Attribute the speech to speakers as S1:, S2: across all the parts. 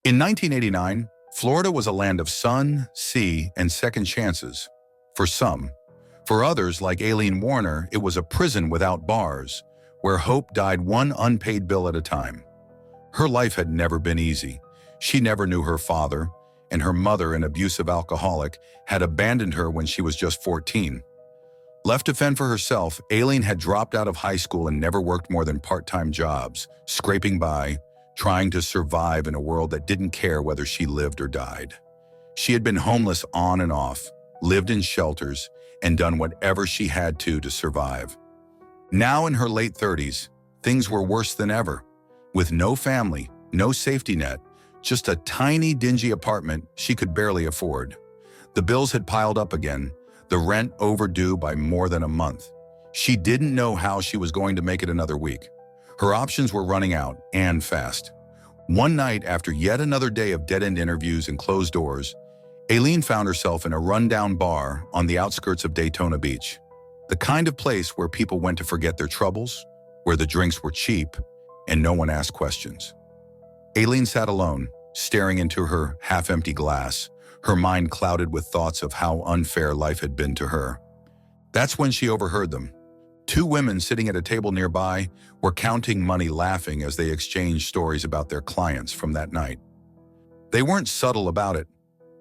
S1: In 1989, Florida was a land of sun, sea, and second chances. For some. For others, like Aileen Warner, it was a prison without bars, where hope died one unpaid bill at a time. Her life had never been easy. She never knew her father, and her mother, an abusive alcoholic, had abandoned her when she was just 14. Left to fend for herself, Aileen had dropped out of high school and never worked more than part-time jobs, scraping by, trying to survive in a world that didn't care whether she lived or died. She had been homeless on and off, lived in shelters, and done whatever she had to survive. Now in her late 30s, things were worse than ever. With no family, no safety net, just a tiny, dingy apartment she could barely afford. The bills had piled up again, the rent overdue by more than a month. She didn't know how she was going to make it another week. Her options were running out, and fast. One night, after yet another day of dead-end interviews and closed doors, Aileen found herself in a rundown bar on the outskirts of Daytona Beach. The kind of place where people went to forget their troubles, where the drinks were cheap, and no one asked questions. Aileen sat alone, staring into her half-empty glass, her mind clouded with thoughts of how unfair life had been to her. That's when she overheard them. Two women sitting at a table nearby were counting money, laughing as they exchanged stories about their clients from that night. They weren't subtle about it.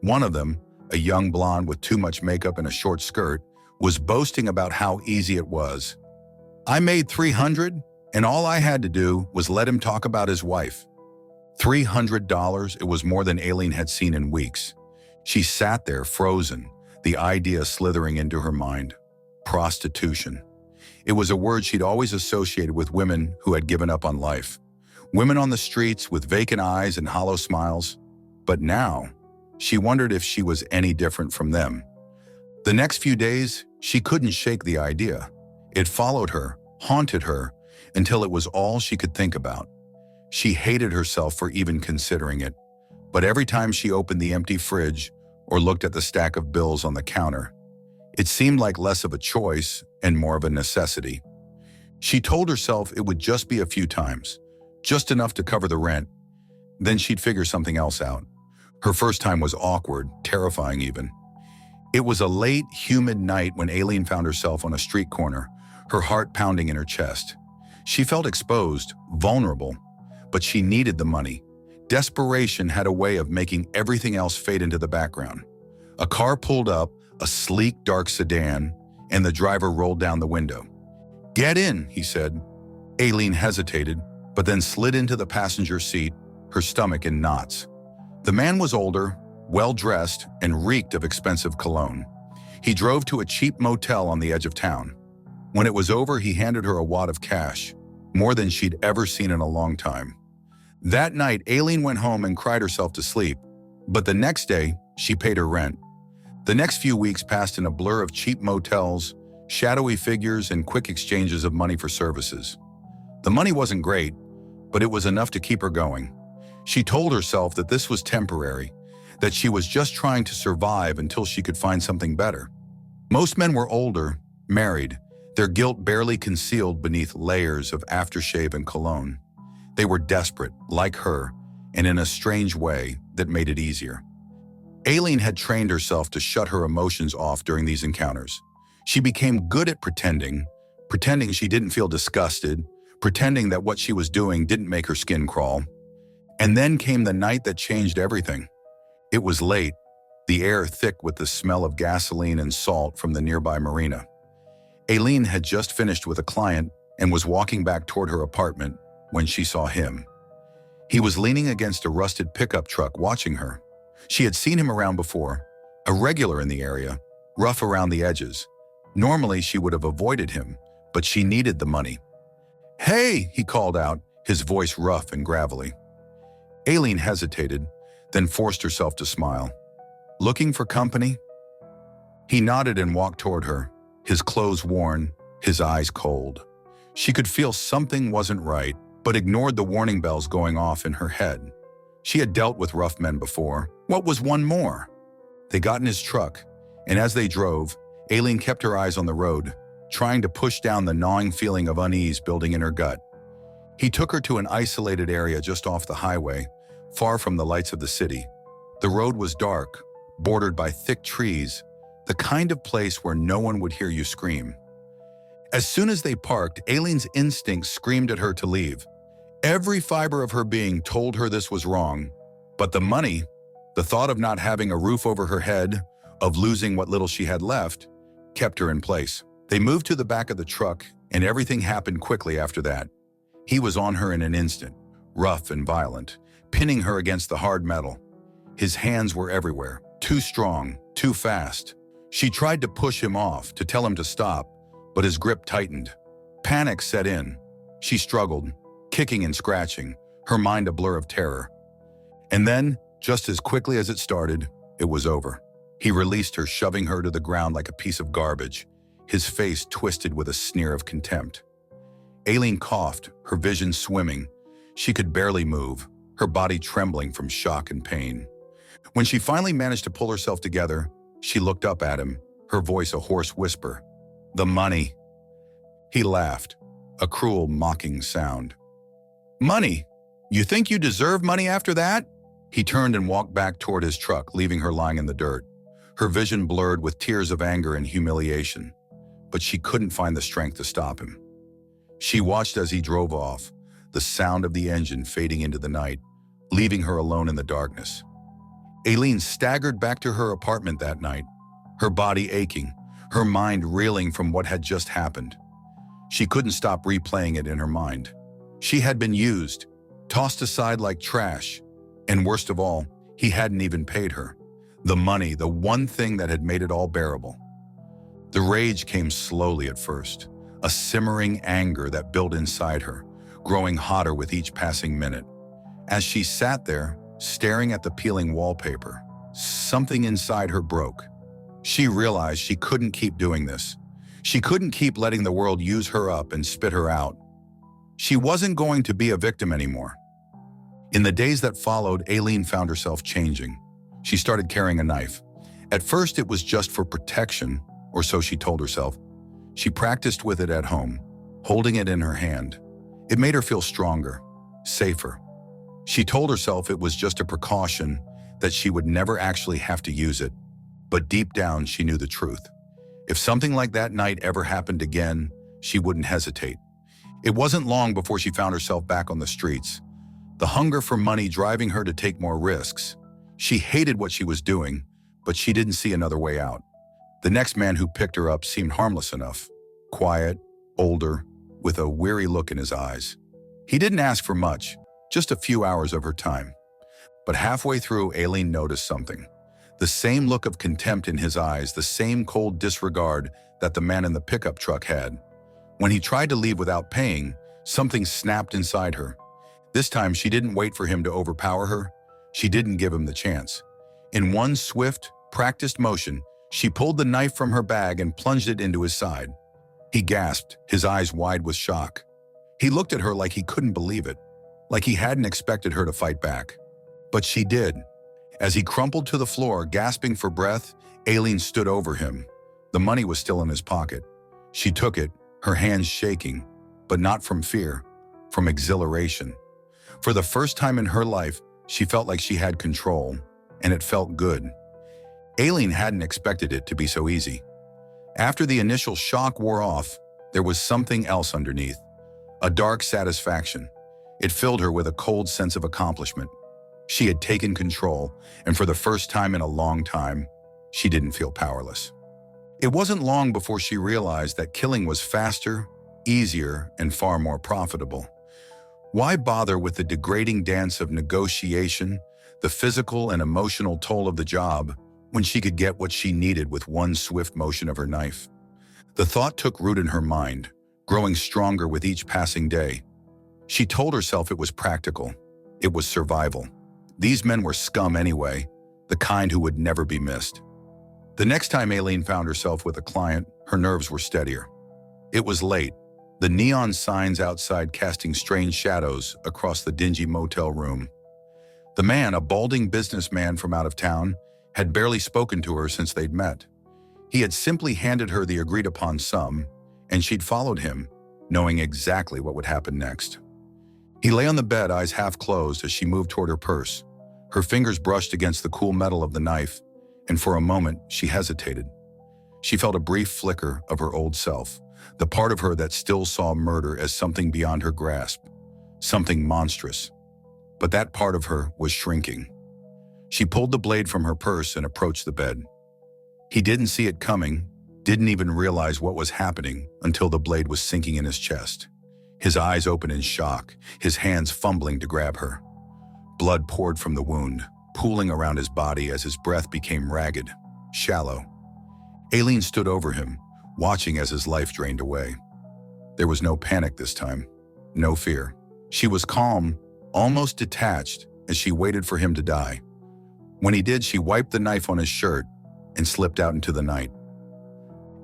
S1: One of them, a young blonde with too much makeup and a short skirt, was boasting about how easy it was. "I made $300, and all I had to do was let him talk about his wife." $300, it was more than Aileen had seen in weeks. She sat there, frozen, the idea slithering into her mind. Prostitution. It was a word she'd always associated with women who had given up on life. Women on the streets with vacant eyes and hollow smiles. But now, she wondered if she was any different from them. The next few days, she couldn't shake the idea. It followed her, haunted her, until it was all she could think about. She hated herself for even considering it. But every time she opened the empty fridge or looked at the stack of bills on the counter, it seemed like less of a choice and more of a necessity. She told herself it would just be a few times, just enough to cover the rent. Then she'd figure something else out. Her first time was awkward, terrifying even. It was a late, humid night when Aileen found herself on a street corner, her heart pounding in her chest. She felt exposed, vulnerable, but she needed the money. Desperation had a way of making everything else fade into the background. A car pulled up, a sleek, dark sedan, and the driver rolled down the window. "Get in," he said. Aileen hesitated, but then slid into the passenger seat, her stomach in knots. The man was older, well-dressed, and reeked of expensive cologne. He drove to a cheap motel on the edge of town. When it was over, he handed her a wad of cash, more than she'd ever seen in a long time. That night, Aileen went home and cried herself to sleep, but the next day, she paid her rent. The next few weeks passed in a blur of cheap motels, shadowy figures, and quick exchanges of money for services. The money wasn't great, but it was enough to keep her going. She told herself that this was temporary, that she was just trying to survive until she could find something better. Most men were older, married, their guilt barely concealed beneath layers of aftershave and cologne. They were desperate, like her, and in a strange way that made it easier. Aileen had trained herself to shut her emotions off during these encounters. She became good at pretending she didn't feel disgusted, pretending that what she was doing didn't make her skin crawl. And then came the night that changed everything. It was late, the air thick with the smell of gasoline and salt from the nearby marina. Aileen had just finished with a client and was walking back toward her apartment when she saw him. He was leaning against a rusted pickup truck watching her. She had seen him around before, a regular in the area, rough around the edges. Normally she would have avoided him, but she needed the money. "Hey," he called out, his voice rough and gravelly. Aileen hesitated, then forced herself to smile. "Looking for company?" He nodded and walked toward her, his clothes worn, his eyes cold. She could feel something wasn't right, but ignored the warning bells going off in her head. She had dealt with rough men before. What was one more? They got in his truck, and as they drove, Aileen kept her eyes on the road, trying to push down the gnawing feeling of unease building in her gut. He took her to an isolated area just off the highway, far from the lights of the city. The road was dark, bordered by thick trees, the kind of place where no one would hear you scream. As soon as they parked, Aileen's instincts screamed at her to leave. Every fiber of her being told her this was wrong. But the money, the thought of not having a roof over her head, of losing what little she had left, kept her in place. They moved to the back of the truck, and everything happened quickly after that. He was on her in an instant, rough and violent, pinning her against the hard metal. His hands were everywhere, too strong, too fast. She tried to push him off, to tell him to stop, but his grip tightened. Panic set in. She struggled, kicking and scratching, her mind a blur of terror. And then, just as quickly as it started, it was over. He released her, shoving her to the ground like a piece of garbage, his face twisted with a sneer of contempt. Aileen coughed, her vision swimming. She could barely move, her body trembling from shock and pain. When she finally managed to pull herself together, she looked up at him, her voice a hoarse whisper. "The money." He laughed, a cruel, mocking sound. "Money? You think you deserve money after that?" He turned and walked back toward his truck, leaving her lying in the dirt, her vision blurred with tears of anger and humiliation. But she couldn't find the strength to stop him. She watched as he drove off, the sound of the engine fading into the night, leaving her alone in the darkness. Aileen staggered back to her apartment that night, her body aching, her mind reeling from what had just happened. She couldn't stop replaying it in her mind. She had been used, tossed aside like trash, and worst of all, he hadn't even paid her. The money, the one thing that had made it all bearable. The rage came slowly at first, a simmering anger that built inside her, growing hotter with each passing minute. As she sat there, staring at the peeling wallpaper, something inside her broke. She realized she couldn't keep doing this. She couldn't keep letting the world use her up and spit her out. She wasn't going to be a victim anymore. In the days that followed, Aileen found herself changing. She started carrying a knife. At first, it was just for protection, or so she told herself. She practiced with it at home, holding it in her hand. It made her feel stronger, safer. She told herself it was just a precaution, that she would never actually have to use it. But deep down, she knew the truth. If something like that night ever happened again, she wouldn't hesitate. It wasn't long before she found herself back on the streets, the hunger for money driving her to take more risks. She hated what she was doing, but she didn't see another way out. The next man who picked her up seemed harmless enough, quiet, older, with a weary look in his eyes. He didn't ask for much, just a few hours of her time. But halfway through, Aileen noticed something. The same look of contempt in his eyes, the same cold disregard that the man in the pickup truck had. When he tried to leave without paying, something snapped inside her. This time, she didn't wait for him to overpower her. She didn't give him the chance. In one swift, practiced motion, she pulled the knife from her bag and plunged it into his side. He gasped, his eyes wide with shock. He looked at her like he couldn't believe it, like he hadn't expected her to fight back. But she did. As he crumpled to the floor, gasping for breath, Aileen stood over him. The money was still in his pocket. She took it, her hands shaking, but not from fear, from exhilaration. For the first time in her life, she felt like she had control, and it felt good. Aileen hadn't expected it to be so easy. After the initial shock wore off, there was something else underneath, a dark satisfaction. It filled her with a cold sense of accomplishment. She had taken control, and for the first time in a long time, she didn't feel powerless. It wasn't long before she realized that killing was faster, easier, and far more profitable. Why bother with the degrading dance of negotiation, the physical and emotional toll of the job, when she could get what she needed with one swift motion of her knife? The thought took root in her mind, growing stronger with each passing day. She told herself it was practical. It was survival. These men were scum anyway, the kind who would never be missed. The next time Aileen found herself with a client, her nerves were steadier. It was late, the neon signs outside casting strange shadows across the dingy motel room. The man, a balding businessman from out of town, had barely spoken to her since they'd met. He had simply handed her the agreed-upon sum, and she'd followed him, knowing exactly what would happen next. He lay on the bed, eyes half closed, as she moved toward her purse. Her fingers brushed against the cool metal of the knife, and for a moment she hesitated. She felt a brief flicker of her old self, the part of her that still saw murder as something beyond her grasp, something monstrous. But that part of her was shrinking. She pulled the blade from her purse and approached the bed. He didn't see it coming, didn't even realize what was happening until the blade was sinking in his chest. His eyes open in shock, his hands fumbling to grab her. Blood poured from the wound, pooling around his body as his breath became ragged, shallow. Aileen stood over him, watching as his life drained away. There was no panic this time, no fear. She was calm, almost detached, as she waited for him to die. When he did, she wiped the knife on his shirt and slipped out into the night.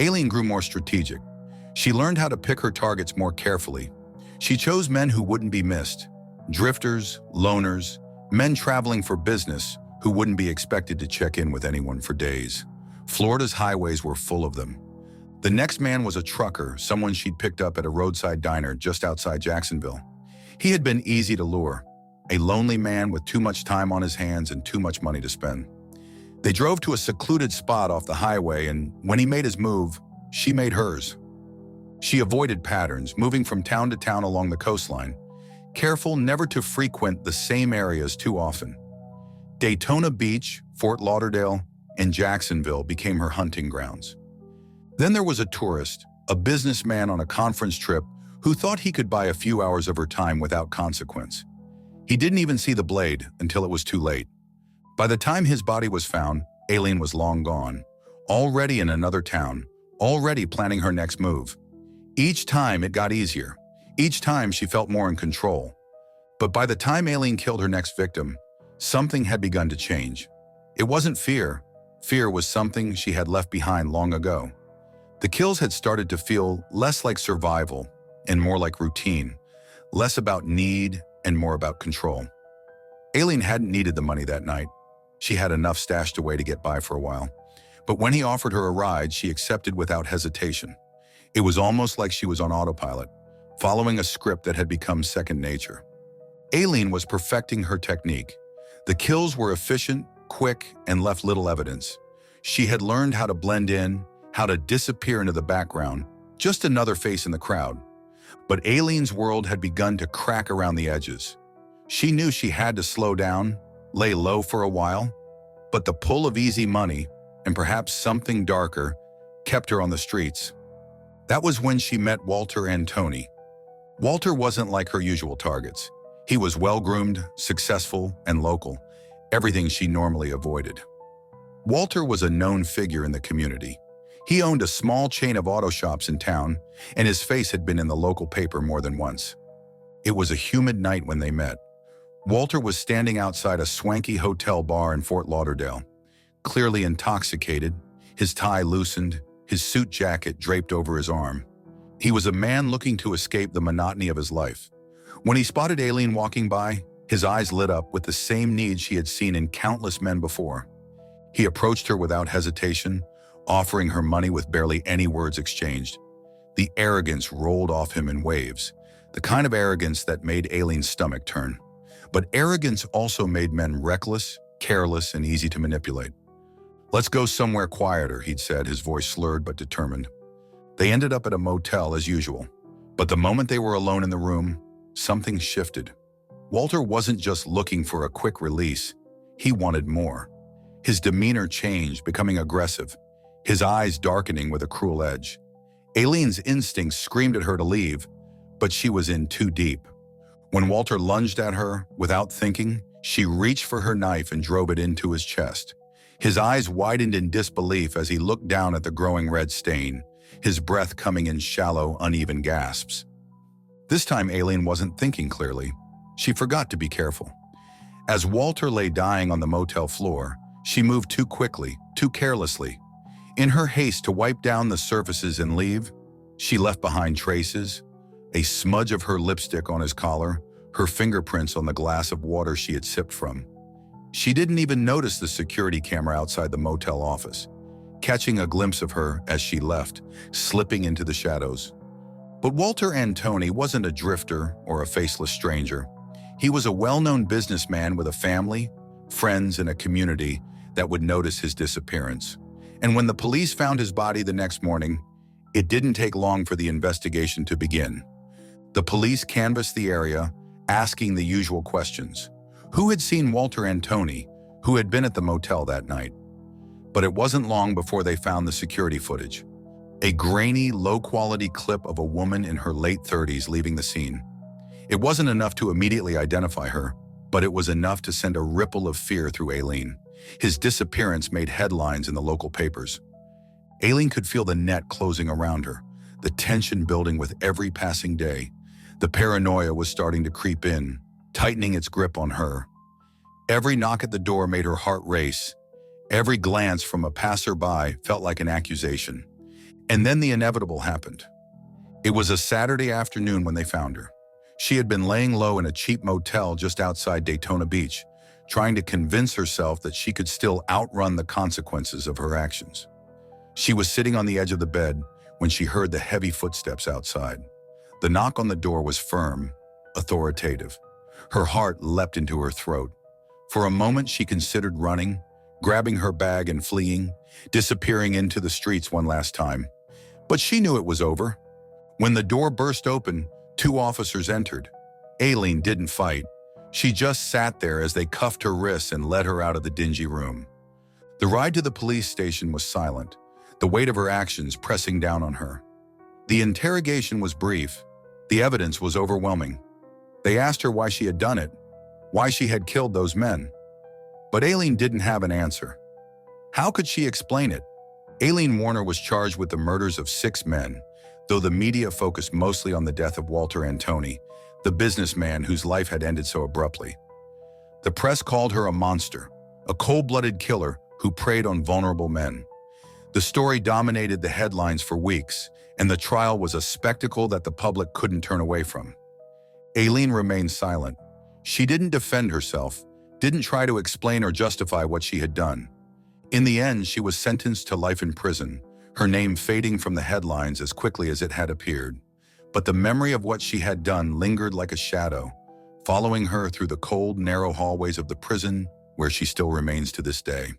S1: Aileen grew more strategic. She learned how to pick her targets more carefully. She chose men who wouldn't be missed, drifters, loners, men traveling for business who wouldn't be expected to check in with anyone for days. Florida's highways were full of them. The next man was a trucker, someone she'd picked up at a roadside diner just outside Jacksonville. He had been easy to lure, a lonely man with too much time on his hands and too much money to spend. They drove to a secluded spot off the highway, and when he made his move, she made hers. She avoided patterns, moving from town to town along the coastline, careful never to frequent the same areas too often. Daytona Beach, Fort Lauderdale, and Jacksonville became her hunting grounds. Then there was a tourist, a businessman on a conference trip who thought he could buy a few hours of her time without consequence. He didn't even see the blade until it was too late. By the time his body was found, Aileen was long gone, already in another town, already planning her next move. Each time it got easier. Each time she felt more in control. But by the time Aileen killed her next victim, something had begun to change. It wasn't fear. Fear was something she had left behind long ago. The kills had started to feel less like survival and more like routine, less about need and more about control. Aileen hadn't needed the money that night. She had enough stashed away to get by for a while. But when he offered her a ride, she accepted without hesitation. It was almost like she was on autopilot, following a script that had become second nature. Aileen was perfecting her technique. The kills were efficient, quick, and left little evidence. She had learned how to blend in, how to disappear into the background, just another face in the crowd. But Aileen's world had begun to crack around the edges. She knew she had to slow down, lay low for a while, but the pull of easy money, and perhaps something darker, kept her on the streets. That was when she met Walter and Tony. Walter wasn't like her usual targets. He was well-groomed, successful, and local, everything she normally avoided. Walter was a known figure in the community. He owned a small chain of auto shops in town, and his face had been in the local paper more than once. It was a humid night when they met. Walter was standing outside a swanky hotel bar in Fort Lauderdale, clearly intoxicated, his tie loosened, his suit jacket draped over his arm. He was a man looking to escape the monotony of his life. When he spotted Aileen walking by, his eyes lit up with the same need she had seen in countless men before. He approached her without hesitation, offering her money with barely any words exchanged. The arrogance rolled off him in waves, the kind of arrogance that made Aileen's stomach turn. But arrogance also made men reckless, careless, and easy to manipulate. "Let's go somewhere quieter," he'd said, his voice slurred but determined. They ended up at a motel as usual, but the moment they were alone in the room, something shifted. Walter wasn't just looking for a quick release, he wanted more. His demeanor changed, becoming aggressive, his eyes darkening with a cruel edge. Aileen's instincts screamed at her to leave, but she was in too deep. When Walter lunged at her, without thinking, she reached for her knife and drove it into his chest. His eyes widened in disbelief as he looked down at the growing red stain, his breath coming in shallow, uneven gasps. This time Aileen wasn't thinking clearly. She forgot to be careful. As Walter lay dying on the motel floor, she moved too quickly, too carelessly. In her haste to wipe down the surfaces and leave, she left behind traces, a smudge of her lipstick on his collar, her fingerprints on the glass of water she had sipped from. She didn't even notice the security camera outside the motel office, catching a glimpse of her as she left, slipping into the shadows. But Walter Antoni wasn't a drifter or a faceless stranger. He was a well-known businessman with a family, friends, and a community that would notice his disappearance. And when the police found his body the next morning, it didn't take long for the investigation to begin. The police canvassed the area, asking the usual questions. Who had seen Walter Antoni, who had been at the motel that night? But it wasn't long before they found the security footage. A grainy, low-quality clip of a woman in her late 30s leaving the scene. It wasn't enough to immediately identify her, but it was enough to send a ripple of fear through Aileen. His disappearance made headlines in the local papers. Aileen could feel the net closing around her, the tension building with every passing day. The paranoia was starting to creep in, tightening its grip on her. Every knock at the door made her heart race. Every glance from a passerby felt like an accusation. And then the inevitable happened. It was a Saturday afternoon when they found her. She had been laying low in a cheap motel just outside Daytona Beach, trying to convince herself that she could still outrun the consequences of her actions. She was sitting on the edge of the bed when she heard the heavy footsteps outside. The knock on the door was firm, authoritative. Her heart leapt into her throat. For a moment, she considered running, grabbing her bag and fleeing, disappearing into the streets one last time. But she knew it was over. When the door burst open, 2 officers entered. Aileen didn't fight. She just sat there as they cuffed her wrists and led her out of the dingy room. The ride to the police station was silent, the weight of her actions pressing down on her. The interrogation was brief. The evidence was overwhelming. They asked her why she had done it, why she had killed those men. But Aileen didn't have an answer. How could she explain it? Aileen Wuornos was charged with the murders of 6 men, though the media focused mostly on the death of Walter Antoni, the businessman whose life had ended so abruptly. The press called her a monster, a cold-blooded killer who preyed on vulnerable men. The story dominated the headlines for weeks, and the trial was a spectacle that the public couldn't turn away from. Aileen remained silent. She didn't defend herself, didn't try to explain or justify what she had done. In the end, she was sentenced to life in prison, her name fading from the headlines as quickly as it had appeared. But the memory of what she had done lingered like a shadow, following her through the cold, narrow hallways of the prison where she still remains to this day.